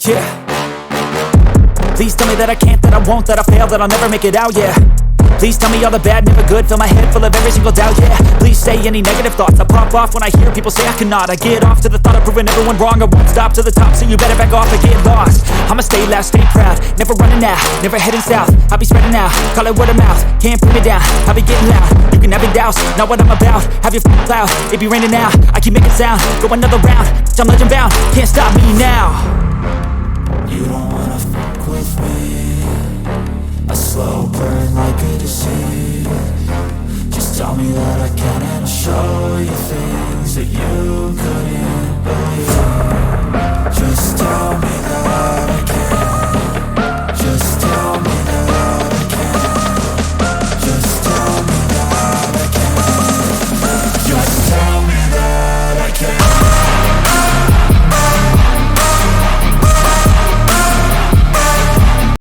Yeah. Please tell me that I can't, that I won't, that I fail, that I'll never make it out, yeah. Please tell me all the bad, never good, fill my head full of every single doubt, yeah. Please say any negative thoughts, I pop off when I hear people say I cannot. I get off to the thought of proving everyone wrong, I won't stop to the top, so you better back off and get lost. I'ma stay loud, stay proud, never running out, never heading south. I'll be spreading out, call it word of mouth, can't put me down, I'll be getting loud. You can have your doubts, not what I'm about, have your cloud, it be raining now. I keep making sound, go another round, I'm legend bound, can't stop me now. You don't wanna fuck with me, a slow burn like a disease. Just tell me that I can and I'll show you things that you couldn't